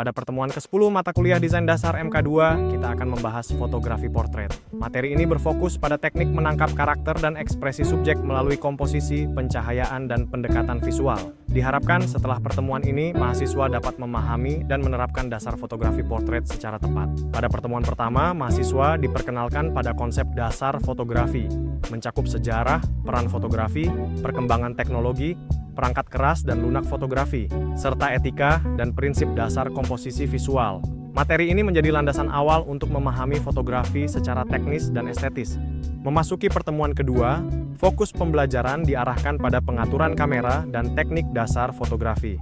Pada pertemuan ke-10 mata kuliah Desain Dasar MK2, kita akan membahas fotografi portret. Materi ini berfokus pada teknik menangkap karakter dan ekspresi subjek melalui komposisi, pencahayaan, dan pendekatan visual. Diharapkan setelah pertemuan ini, mahasiswa dapat memahami dan menerapkan dasar fotografi portret secara tepat. Pada pertemuan pertama, mahasiswa diperkenalkan pada konsep dasar fotografi, mencakup sejarah, peran fotografi, perkembangan teknologi, perangkat keras dan lunak fotografi, serta etika dan prinsip dasar komposisi visual. Materi ini menjadi landasan awal untuk memahami fotografi secara teknis dan estetis. Memasuki pertemuan kedua, fokus pembelajaran diarahkan pada pengaturan kamera dan teknik dasar fotografi.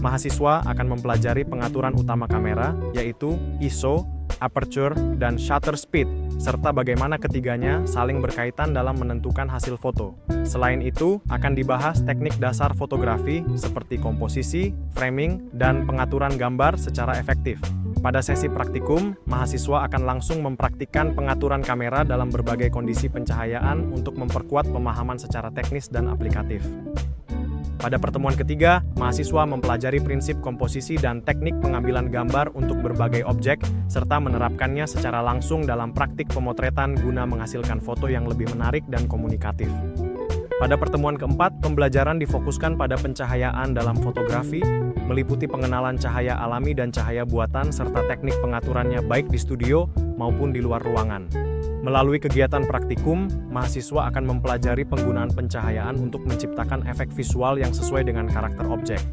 Mahasiswa akan mempelajari pengaturan utama kamera, yaitu ISO, aperture, dan shutter speed, serta bagaimana ketiganya saling berkaitan dalam menentukan hasil foto. Selain itu, akan dibahas teknik dasar fotografi seperti komposisi, framing, dan pengaturan gambar secara efektif. Pada sesi praktikum, mahasiswa akan langsung mempraktikkan pengaturan kamera dalam berbagai kondisi pencahayaan untuk memperkuat pemahaman secara teknis dan aplikatif. Pada pertemuan ketiga, mahasiswa mempelajari prinsip komposisi dan teknik pengambilan gambar untuk berbagai objek, serta menerapkannya secara langsung dalam praktik pemotretan guna menghasilkan foto yang lebih menarik dan komunikatif. Pada pertemuan keempat, pembelajaran difokuskan pada pencahayaan dalam fotografi, meliputi pengenalan cahaya alami dan cahaya buatan serta teknik pengaturannya baik di studio maupun di luar ruangan. Melalui kegiatan praktikum, mahasiswa akan mempelajari penggunaan pencahayaan untuk menciptakan efek visual yang sesuai dengan karakter objek.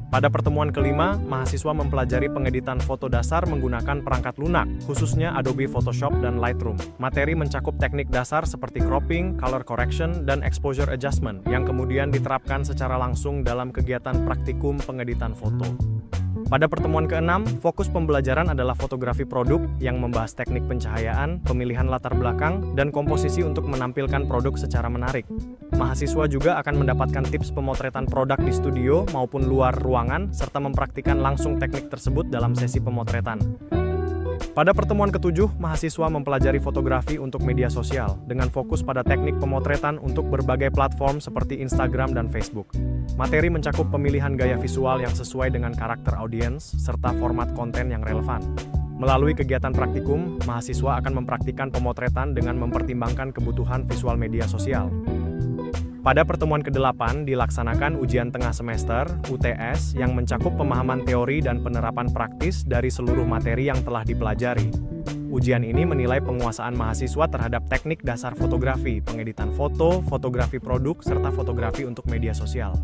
Pada pertemuan kelima, mahasiswa mempelajari pengeditan foto dasar menggunakan perangkat lunak, khususnya Adobe Photoshop dan Lightroom. Materi mencakup teknik dasar seperti cropping, color correction, dan exposure adjustment, yang kemudian diterapkan secara langsung dalam kegiatan praktikum pengeditan foto. Pada pertemuan ke-6, fokus pembelajaran adalah fotografi produk yang membahas teknik pencahayaan, pemilihan latar belakang, dan komposisi untuk menampilkan produk secara menarik. Mahasiswa juga akan mendapatkan tips pemotretan produk di studio maupun luar ruangan, serta mempraktikkan langsung teknik tersebut dalam sesi pemotretan. Pada pertemuan ke-7, mahasiswa mempelajari fotografi untuk media sosial, dengan fokus pada teknik pemotretan untuk berbagai platform seperti Instagram dan Facebook. Materi mencakup pemilihan gaya visual yang sesuai dengan karakter audiens, serta format konten yang relevan. Melalui kegiatan praktikum, mahasiswa akan mempraktikkan pemotretan dengan mempertimbangkan kebutuhan visual media sosial. Pada pertemuan ke-8 dilaksanakan ujian tengah semester (UTS) yang mencakup pemahaman teori dan penerapan praktis dari seluruh materi yang telah dipelajari. Ujian ini menilai penguasaan mahasiswa terhadap teknik dasar fotografi, pengeditan foto, fotografi produk, serta fotografi untuk media sosial.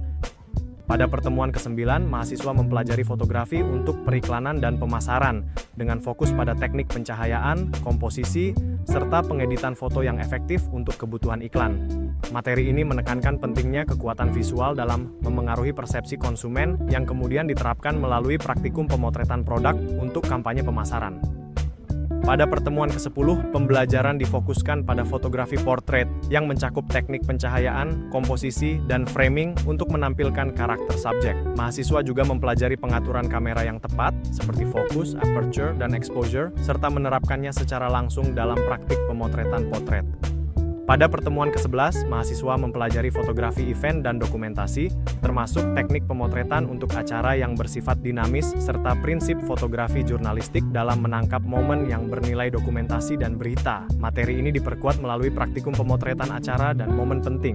Pada pertemuan ke-9, mahasiswa mempelajari fotografi untuk periklanan dan pemasaran, dengan fokus pada teknik pencahayaan, komposisi, serta pengeditan foto yang efektif untuk kebutuhan iklan. Materi ini menekankan pentingnya kekuatan visual dalam memengaruhi persepsi konsumen yang kemudian diterapkan melalui praktikum pemotretan produk untuk kampanye pemasaran. Pada pertemuan ke-10, pembelajaran difokuskan pada fotografi portrait yang mencakup teknik pencahayaan, komposisi, dan framing untuk menampilkan karakter subjek. Mahasiswa juga mempelajari pengaturan kamera yang tepat, seperti fokus, aperture, dan exposure, serta menerapkannya secara langsung dalam praktik pemotretan potret. Pada pertemuan ke-11, mahasiswa mempelajari fotografi event dan dokumentasi, termasuk teknik pemotretan untuk acara yang bersifat dinamis, serta prinsip fotografi jurnalistik dalam menangkap momen yang bernilai dokumentasi dan berita. Materi ini diperkuat melalui praktikum pemotretan acara dan momen penting.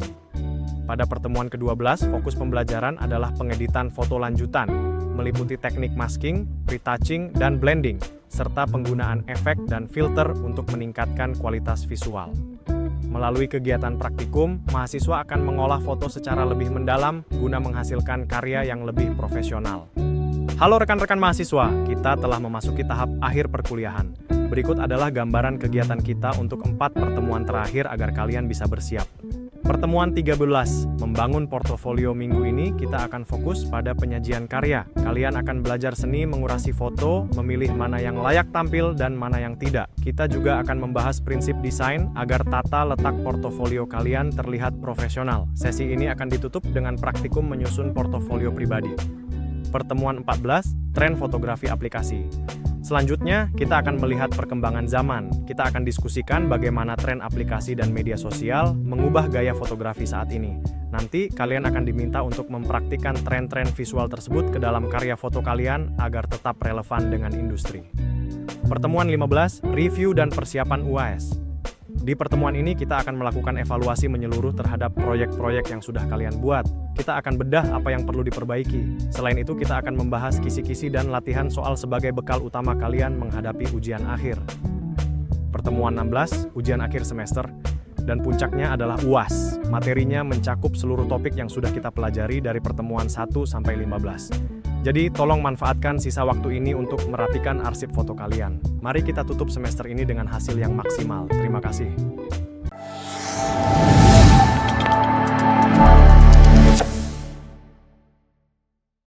Pada pertemuan ke-12, fokus pembelajaran adalah pengeditan foto lanjutan, meliputi teknik masking, retouching, dan blending, serta penggunaan efek dan filter untuk meningkatkan kualitas visual. Melalui kegiatan praktikum, mahasiswa akan mengolah foto secara lebih mendalam guna menghasilkan karya yang lebih profesional. Halo rekan-rekan mahasiswa, kita telah memasuki tahap akhir perkuliahan. Berikut adalah gambaran kegiatan kita untuk 4 pertemuan terakhir agar kalian bisa bersiap. Pertemuan 13, membangun portofolio. Minggu ini kita akan fokus pada penyajian karya. Kalian akan belajar seni mengurasi foto, memilih mana yang layak tampil dan mana yang tidak. Kita juga akan membahas prinsip desain agar tata letak portofolio kalian terlihat profesional. Sesi ini akan ditutup dengan praktikum menyusun portofolio pribadi. Pertemuan 14, tren fotografi aplikasi. Selanjutnya, kita akan melihat perkembangan zaman. Kita akan diskusikan bagaimana tren aplikasi dan media sosial mengubah gaya fotografi saat ini. Nanti kalian akan diminta untuk mempraktikkan tren-tren visual tersebut ke dalam karya foto kalian agar tetap relevan dengan industri. Pertemuan 15, review dan persiapan UAS. Di pertemuan ini kita akan melakukan evaluasi menyeluruh terhadap proyek-proyek yang sudah kalian buat. Kita akan bedah apa yang perlu diperbaiki. Selain itu kita akan membahas kisi-kisi dan latihan soal sebagai bekal utama kalian menghadapi ujian akhir. Pertemuan 16, ujian akhir semester. Dan puncaknya adalah UAS. Materinya mencakup seluruh topik yang sudah kita pelajari dari pertemuan 1 sampai 15. Jadi, tolong manfaatkan sisa waktu ini untuk merapikan arsip foto kalian. Mari kita tutup semester ini dengan hasil yang maksimal. Terima kasih.